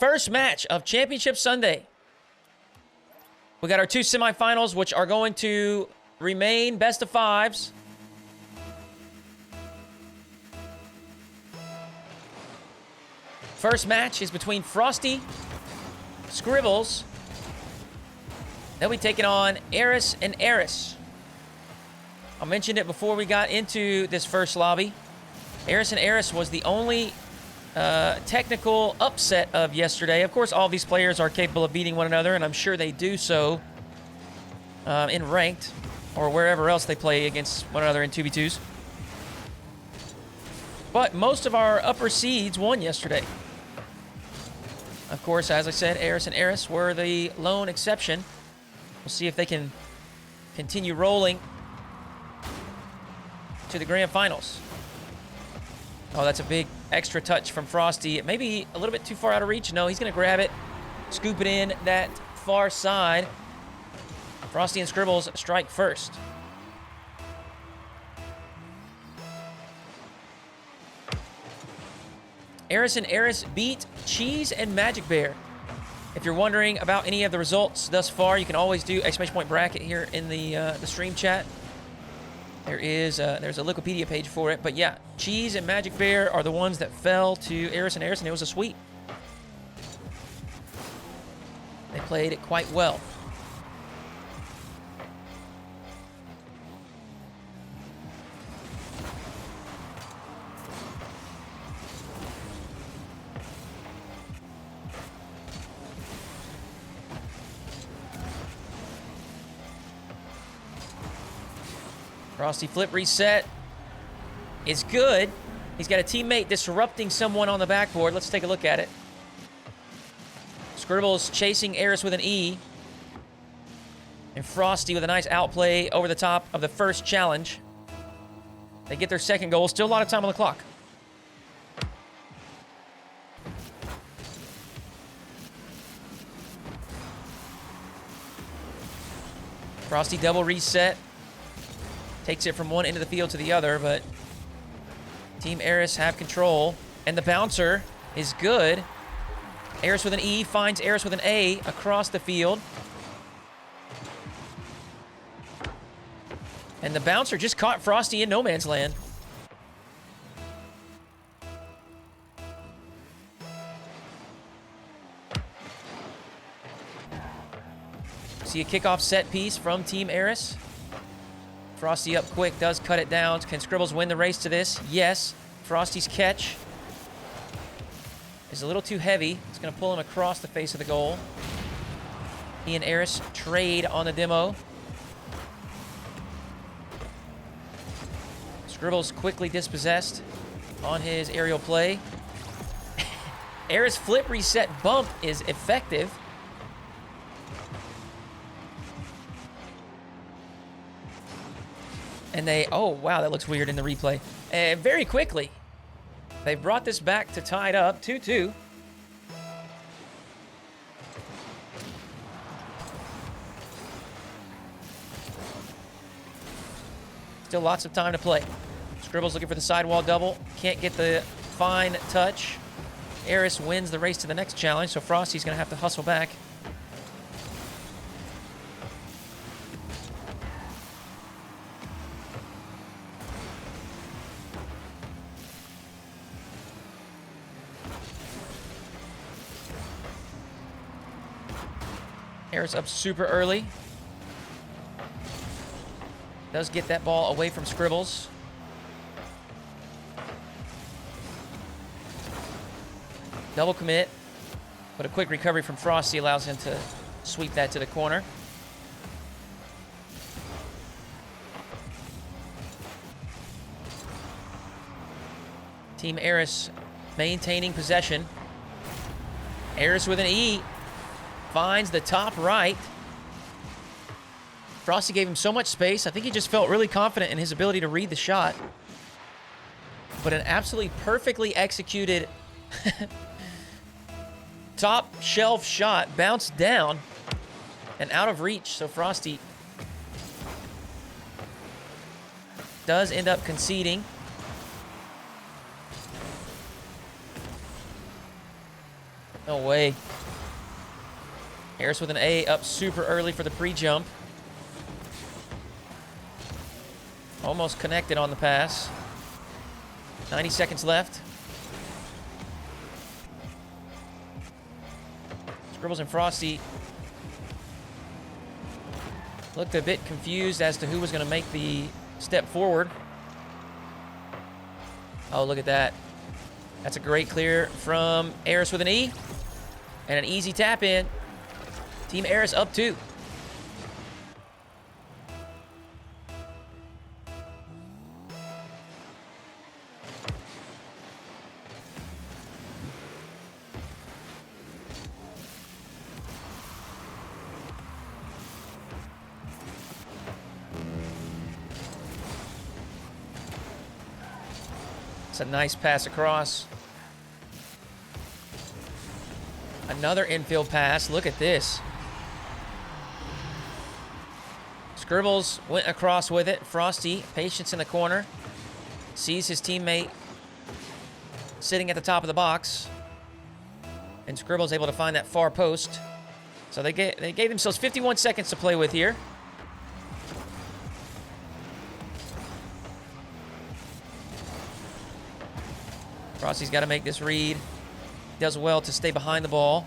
First match of Championship Sunday. We got our 2 semifinals, which are going to remain best of 5s. First match is between Frosty, Scrzbbles. They'll be taking on Aris and Eris. I mentioned it before we got into this first lobby. Aris and Eris was the only technical upset of yesterday. Of course, all these players are capable of beating one another, and I'm sure they do so in ranked or wherever else they play against one another in 2v2s. But most of our upper seeds won yesterday. Of course, as I said, Aris and Eris were the lone exception. We'll see if they can continue rolling to the grand finals. Oh, that's a big extra touch from Frosty. Maybe a little bit too far out of reach. No, he's going to grab it, scoop it in that far side. Frosty and Scrzbbles strike first. Aris and Eris beat Cheese and Magic Bear. If you're wondering about any of the results thus far, you can always do ! bracket here in the stream chat. There's a Wikipedia page for it, but yeah, Cheese and Magic Bear are the ones that fell to Aris, and it was a sweep. They played it quite well. Frosty flip reset is good. He's got a teammate disrupting someone on the backboard. Let's take a look at it. Scrzbbles chasing Eris with an E. And Frosty with a nice outplay over the top of the first challenge. They get their second goal. Still a lot of time on the clock. Frosty double reset. Takes it from one end of the field to the other, but Team Eris have control. And the bouncer is good. Eris with an E finds Eris with an A across the field. And the bouncer just caught Frosty in no man's land. See a kickoff set piece from Team Eris. Frosty up quick, does cut it down. Can Scrzbbles win the race to this? Yes. Frosty's catch is a little too heavy. It's going to pull him across the face of the goal. He and Eris trade on the demo. Scrzbbles quickly dispossessed on his aerial play. Eris flip reset bump is effective. And they, oh, wow, that looks weird in the replay. And very quickly, they brought this back to tied up, 2-2. Still lots of time to play. Scrzbbles looking for the sidewall double. Can't get the fine touch. Eris wins the race to the next challenge, so Frosty's going to have to hustle back. Eris up super early. Does get that ball away from Scrzbbles. Double commit. But a quick recovery from Frosty allows him to sweep that to the corner. Team Eris maintaining possession. Eris with an E. Finds the top right. Frosty gave him so much space. I think he just felt really confident in his ability to read the shot. But an absolutely perfectly executed top shelf shot bounced down and out of reach. So Frosty does end up conceding. No way. Aris with an A up super early for the pre-jump. Almost connected on the pass. 90 seconds left. Scrzbbles and Frosty looked a bit confused as to who was going to make the step forward. Oh, look at that. That's a great clear from Aris with an E. And an easy tap in. Team Aris up 2. It's a nice pass across. Another infield pass. Look at this. Scrzbbles went across with it. Frosty, patience in the corner. Sees his teammate sitting at the top of the box. And Scrzbbles able to find that far post. So they gave themselves 51 seconds to play with here. Frosty's got to make this read. Does well to stay behind the ball.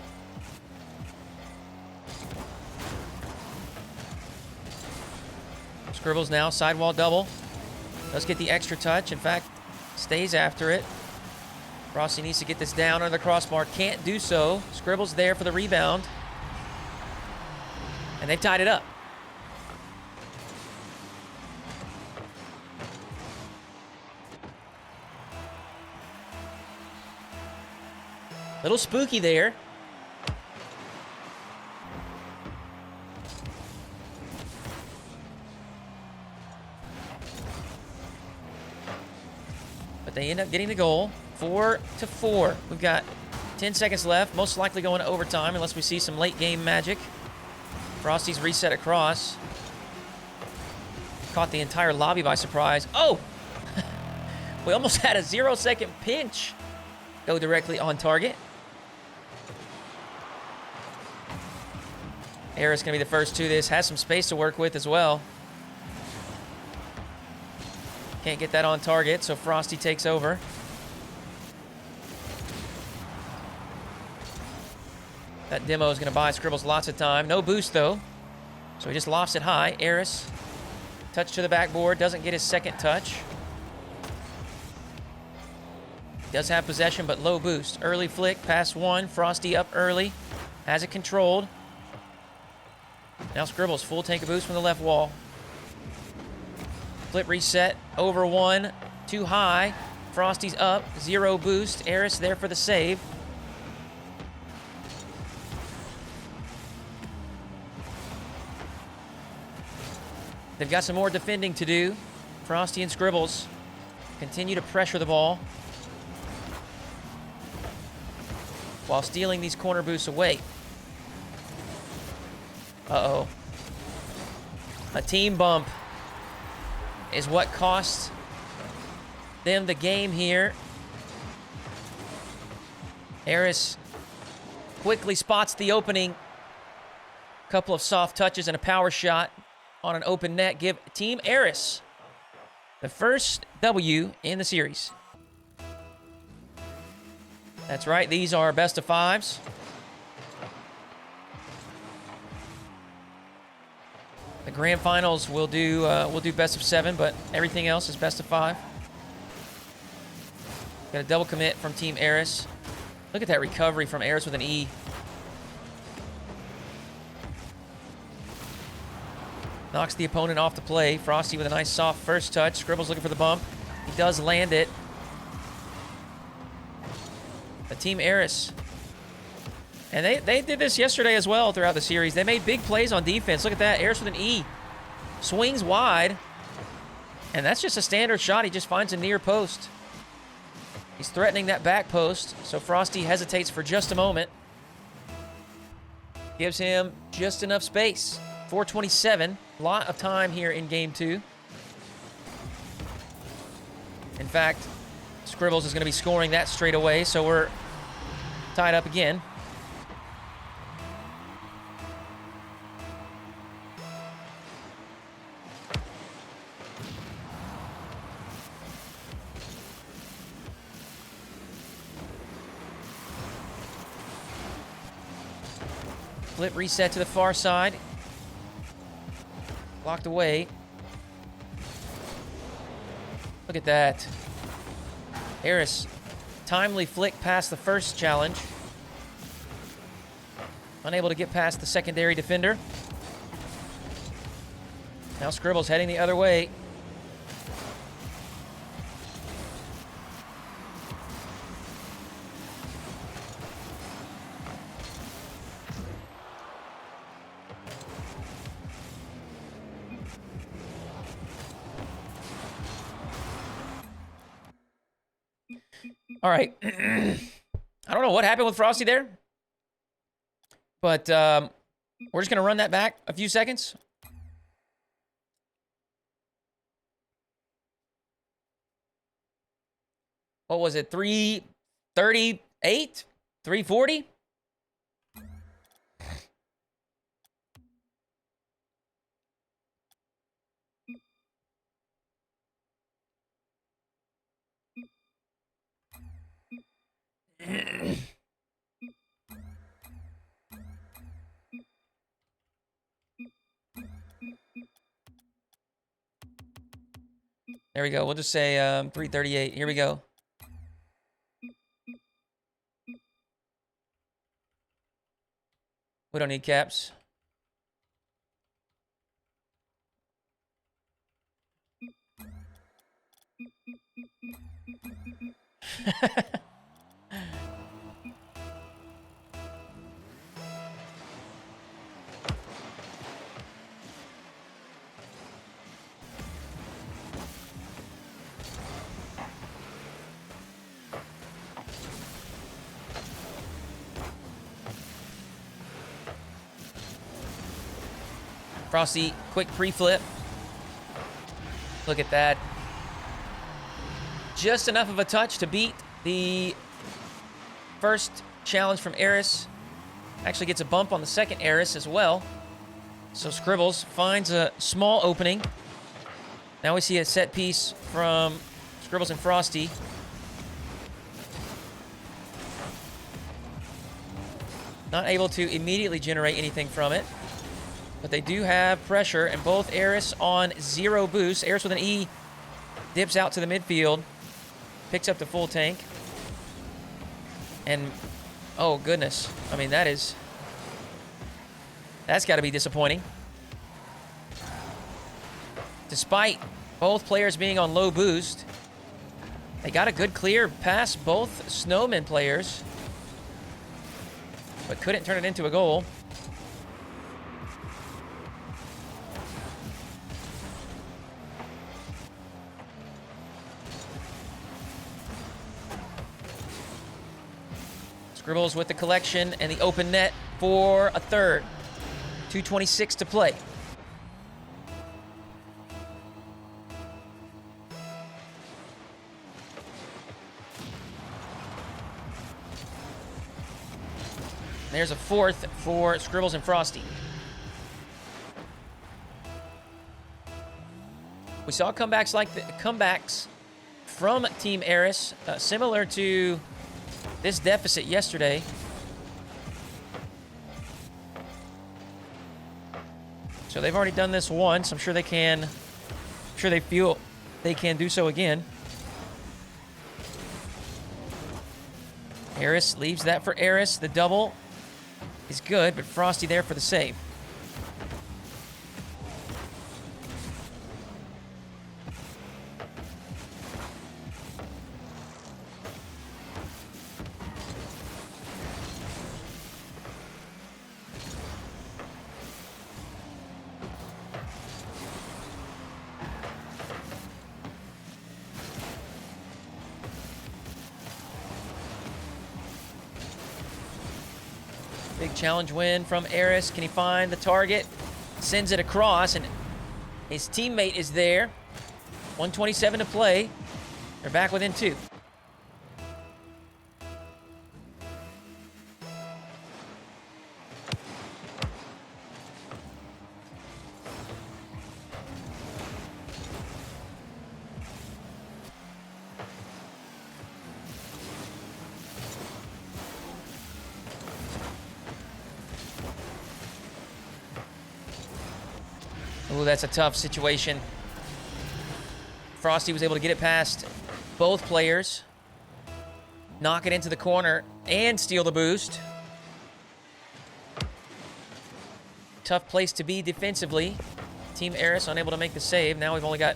Scrzbbles now, sidewall double. Does get the extra touch. In fact, stays after it. Frosty needs to get this down under the crossbar. Can't do so. Scrzbbles there for the rebound. And they've tied it up. Little spooky there. But they end up getting the goal. 4-4. We've got 10 seconds left. Most likely going to overtime unless we see some late game magic. Frosty's reset across. Caught the entire lobby by surprise. Oh! We almost had a 0-second pinch go directly on target. Eris going to be the first to this. Has some space to work with as well. Can't get that on target, so Frosty takes over. That demo is going to buy Scrzbbles lots of time. No boost, though. So he just lofts it high. Eris, touch to the backboard. Doesn't get his second touch. Does have possession, but low boost. Early flick, pass one. Frosty up early. Has it controlled. Now Scrzbbles, full tank of boost from the left wall. Flip reset, over one, too high. Frosty's up, 0 boost. Aris there for the save. They've got some more defending to do. Frosty and Scrzbbles continue to pressure the ball while stealing these corner boosts away. Uh-oh. A team bump is what cost them the game here. Aris quickly spots the opening. Couple of soft touches and a power shot on an open net give Team Aris the first W in the series. That's right, these are best of fives. The grand finals will do best of 7, but everything else is best of 5. Got a double commit from Team Aris. Look at that recovery from Aris with an E. Knocks the opponent off the play. Frosty with a nice soft first touch. Scrzbbles looking for the bump. He does land it. The Team Aris. And they did this yesterday as well throughout the series. They made big plays on defense. Look at that. Aris with an E. Swings wide. And that's just a standard shot. He just finds a near post. He's threatening that back post. So Frosty hesitates for just a moment. Gives him just enough space. 4:27. A lot of time here in game 2. In fact, Scrzbbles is going to be scoring that straight away. So we're tied up again. Flip reset to the far side. Blocked away. Look at that. Aris, timely flick past the first challenge. Unable to get past the secondary defender. Now Scrzbbles heading the other way. All right. I don't know what happened with Frosty there, but we're just going to run that back a few seconds. What was it? 338? 340? There we go. We'll just say 338. Here we go. We don't need caps. Frosty, quick pre-flip. Look at that. Just enough of a touch to beat the first challenge from Eris. Actually gets a bump on the second Eris as well. So Scrzbbles finds a small opening. Now we see a set piece from Scrzbbles and Frosty. Not able to immediately generate anything from it. But they do have pressure, and both Aris on 0 boost. Aris with an E dips out to the midfield, picks up the full tank. And, oh goodness. I mean, that's got to be disappointing. Despite both players being on low boost, they got a good clear past both Snowman players, but couldn't turn it into a goal. Scrzbbles with the collection and the open net for a third. 2:26 to play. There's a fourth for Scrzbbles and Frosty. We saw comebacks like comebacks from Team Aris, similar to this deficit yesterday. So they've already done this once. I'm sure they can. I'm sure they feel they can do so again. Aris leaves that for Eris. The double is good, but Frosty there for the save. Big challenge win from Aris. Can he find the target? Sends it across, and his teammate is there. 1:27 to play. They're back within 2. Ooh, that's a tough situation. Frosty was able to get it past both players, knock it into the corner, and steal the boost. Tough place to be defensively. Team Eris unable to make the save. Now we've only got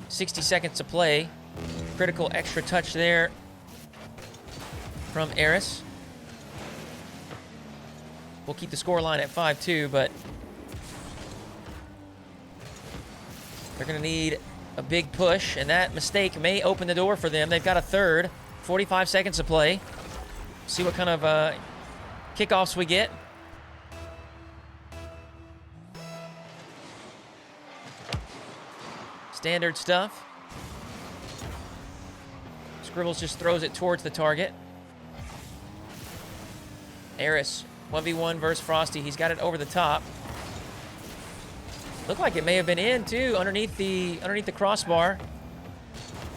60 seconds to play. Critical extra touch there from Aris. We'll keep the score line at 5-2, but they're going to need a big push, and that mistake may open the door for them. They've got a third. 45 seconds to play. See what kind of kickoffs we get. Standard stuff. Scrzbbles just throws it towards the target. Aris, 1v1 versus Frosty. He's got it over the top. Looked like it may have been in, too, underneath the crossbar.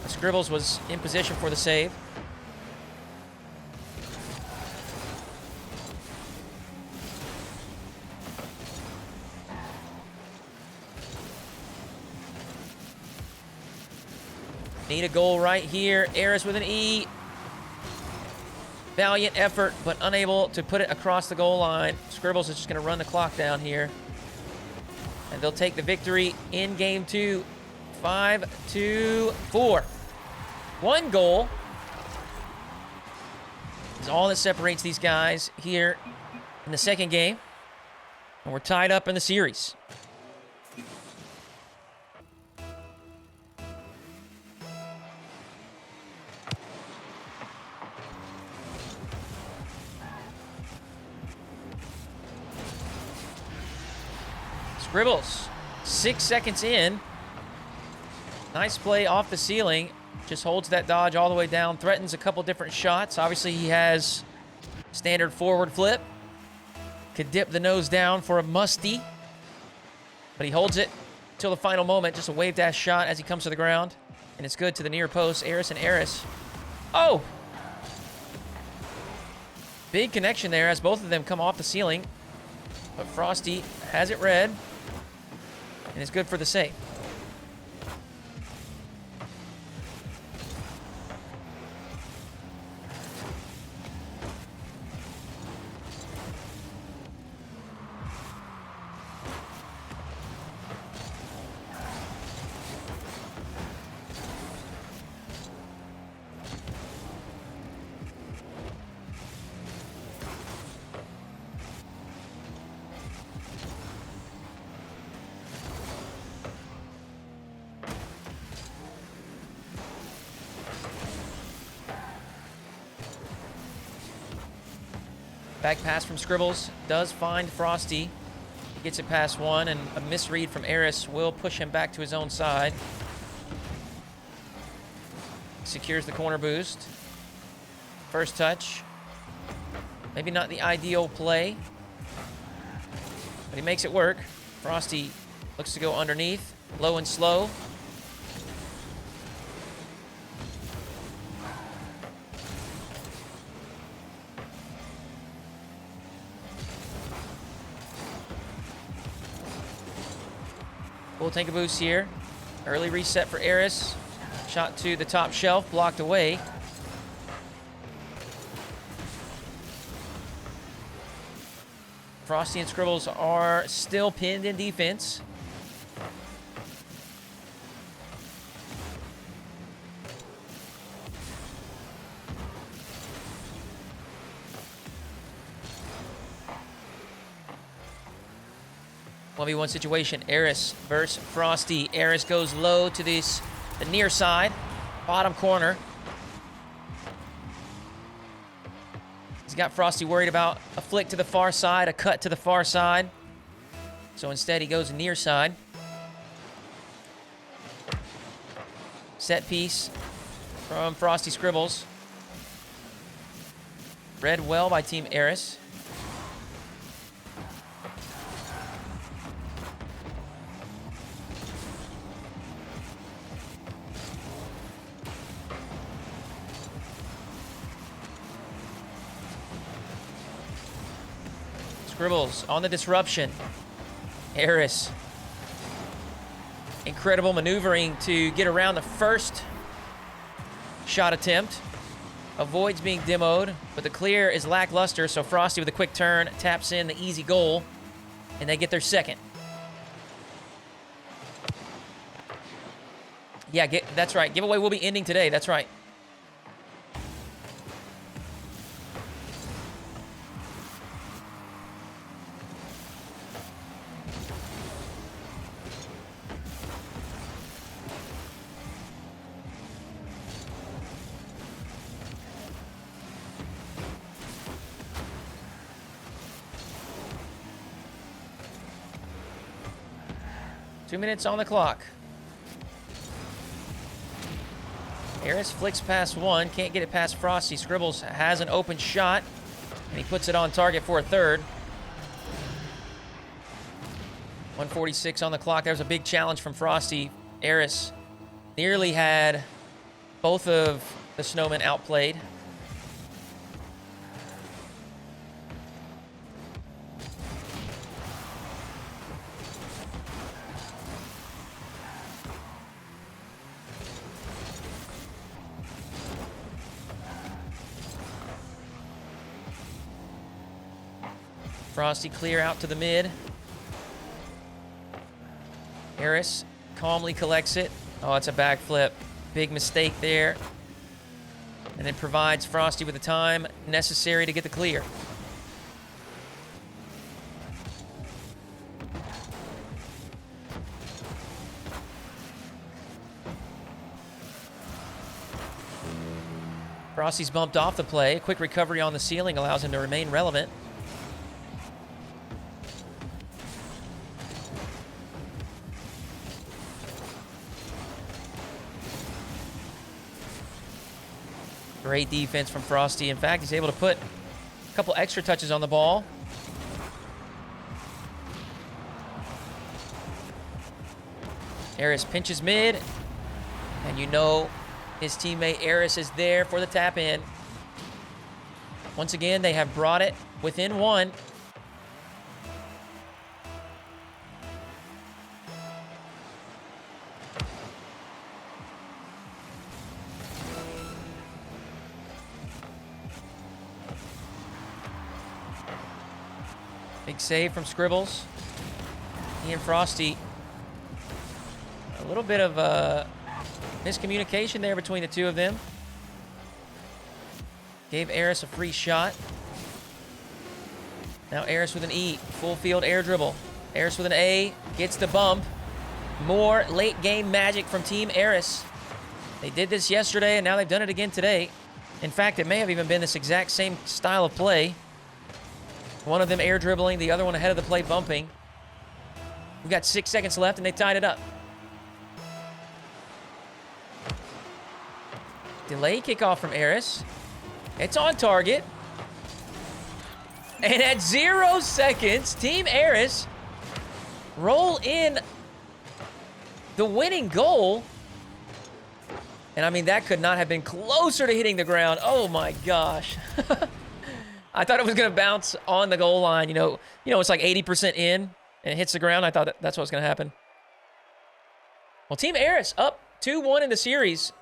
Scrzbbles was in position for the save. Need a goal right here. Eris with an E. Valiant effort, but unable to put it across the goal line. Scrzbbles is just going to run the clock down here. And they'll take the victory in game 2. 5-4. One goal is all that separates these guys here in the second game. And we're tied up in the series. Scrzbbles, 6 seconds in. Nice play off the ceiling. Just holds that dodge all the way down. Threatens a couple different shots. Obviously, he has standard forward flip. Could dip the nose down for a musty. But he holds it till the final moment. Just a wave dash shot as he comes to the ground. And it's good to the near post. Aris and Eris. Oh! Big connection there as both of them come off the ceiling. But Frosty has it red. And it's good for the save. Back pass from Scrzbbles does find Frosty. He gets it past one, and a misread from Aris will push him back to his own side. Secures the corner boost. First touch. Maybe not the ideal play, but he makes it work. Frosty looks to go underneath, low and slow. We'll take a boost here. Early reset for Eris. Shot to the top shelf, blocked away. Frosty and Scrzbbles are still pinned in defense. One v one situation, Aris versus Frosty. Aris goes low to the near side, bottom corner. He's got Frosty worried about a flick to the far side, a cut to the far side. So instead he goes near side. Set piece from Frosty Scrzbbles. Read well by Team Aris. Scrzbbles on the disruption. Aris incredible maneuvering to get around the first shot attempt. Avoids being demoed, but the clear is lackluster, so Frosty with a quick turn taps in the easy goal, and they get their second. Yeah, that's right. Giveaway will be ending today. That's right. Two minutes on the clock. Eris flicks past one. Can't get it past Frosty. Scrzbbles has an open shot, and he puts it on target for a third. 1:46 on the clock. There's a big challenge from Frosty. Aris nearly had both of the snowmen outplayed. Frosty clear out to the mid. Aris calmly collects it. Oh, it's a backflip. Big mistake there. And then provides Frosty with the time necessary to get the clear. Frosty's bumped off the play. A quick recovery on the ceiling allows him to remain relevant. Great defense from Frosty. In fact, he's able to put a couple extra touches on the ball. Aris pinches mid, and you know his teammate Aris is there for the tap in. Once again, they have brought it within one. Big save from Scrzbbles. He and Frosty. A little bit of miscommunication there between the two of them. Gave Eris a free shot. Now Eris with an E. Full field air dribble. Eris with an A. Gets the bump. More late game magic from Team Eris. They did this yesterday, and now they've done it again today. In fact, it may have even been this exact same style of play. One of them air dribbling, the other one ahead of the play bumping. We've got 6 seconds left, and they tied it up. Delay kickoff from Aris. It's on target. And at 0 seconds, Team Aris roll in the winning goal. And I mean, that could not have been closer to hitting the ground. Oh my gosh. I thought it was going to bounce on the goal line. You know, it's like 80% in, and it hits the ground. I thought that's what was going to happen. Well, Team Aris up 2-1 in the series.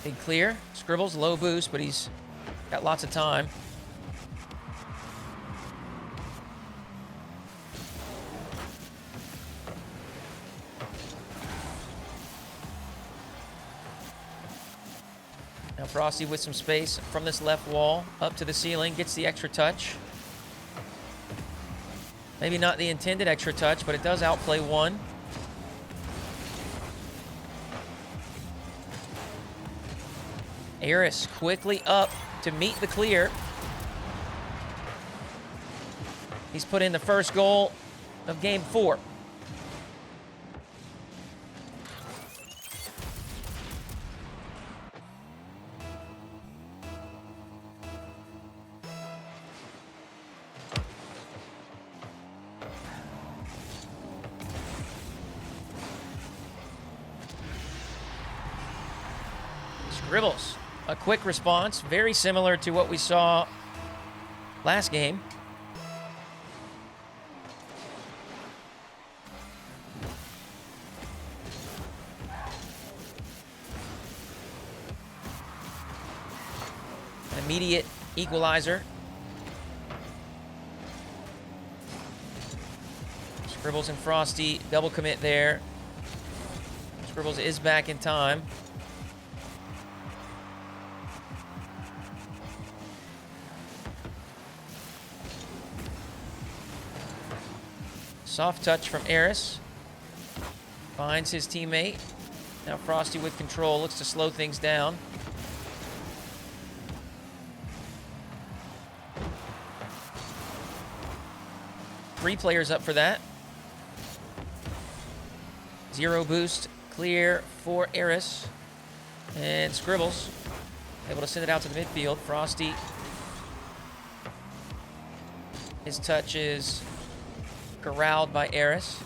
Big clear. Scrzbbles, low boost, but he's got lots of time. Now Frosty with some space from this left wall up to the ceiling, gets the extra touch. Maybe not the intended extra touch, but it does outplay one. Aris quickly up to meet the clear. He's put in the first goal of game 4. Scrzbbles, a quick response, very similar to what we saw last game. An immediate equalizer. Scrzbbles and Frosty, double commit there. Scrzbbles is back in time. Soft touch from Aris. Finds his teammate. Now Frosty with control, looks to slow things down. Three players up for that. Zero boost, clear for Eris. And Scrzbbles able to send it out to the midfield. Frosty. His touch is corralled by Aris.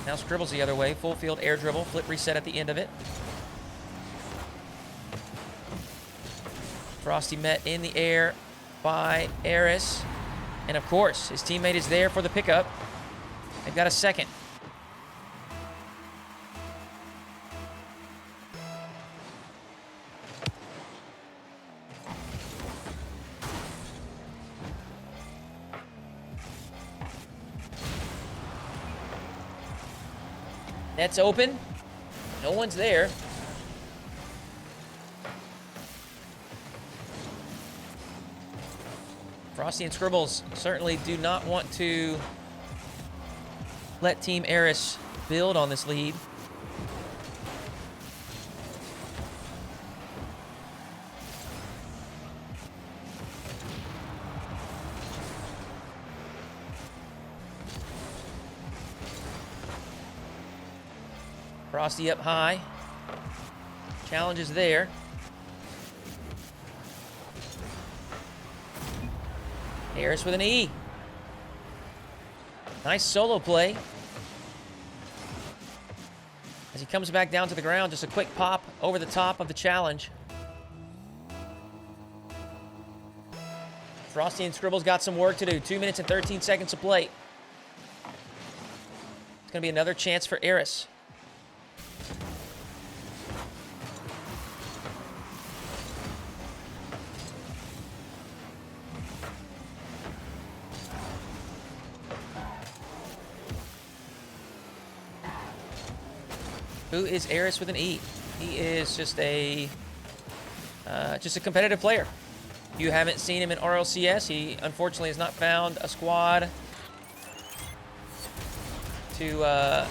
Now Scrzbbles the other way. Full field air dribble. Flip reset at the end of it. Frosty met in the air by Aris. And of course, his teammate is there for the pickup. They've got a second. Net's open. No one's there. Frosty and Scrzbbles certainly do not want to let Team Eris build on this lead. Frosty up high. Challenge is there. Eris with an E. Nice solo play. As he comes back down to the ground, just a quick pop over the top of the challenge. Frosty and Scrzbbles got some work to do. 2 minutes and 13 seconds to play. It's going to be another chance for Eris. Who is Aris with an E? He is just a competitive player. You haven't seen him in RLCS. He unfortunately has not found a squad to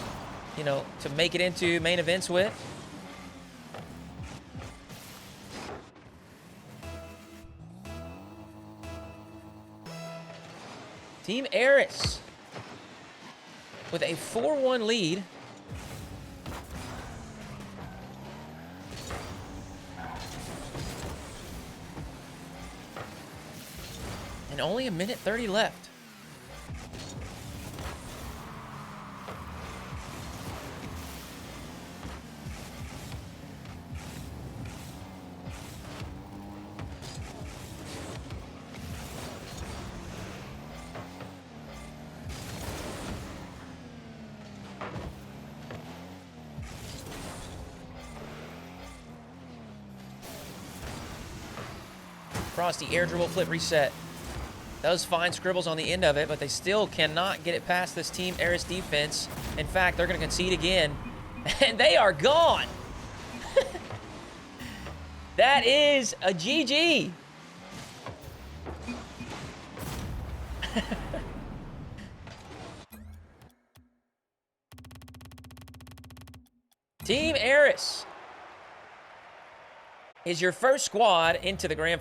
to make it into main events with. Team Aris with a 4-1 lead. And only a minute 30 left. Frosty air dribble flip reset. Does find Scrzbbles on the end of it, but they still cannot get it past this Team Eris defense. In fact, they're going to concede again, and they are gone. That is a GG. Team Eris is your first squad into the grand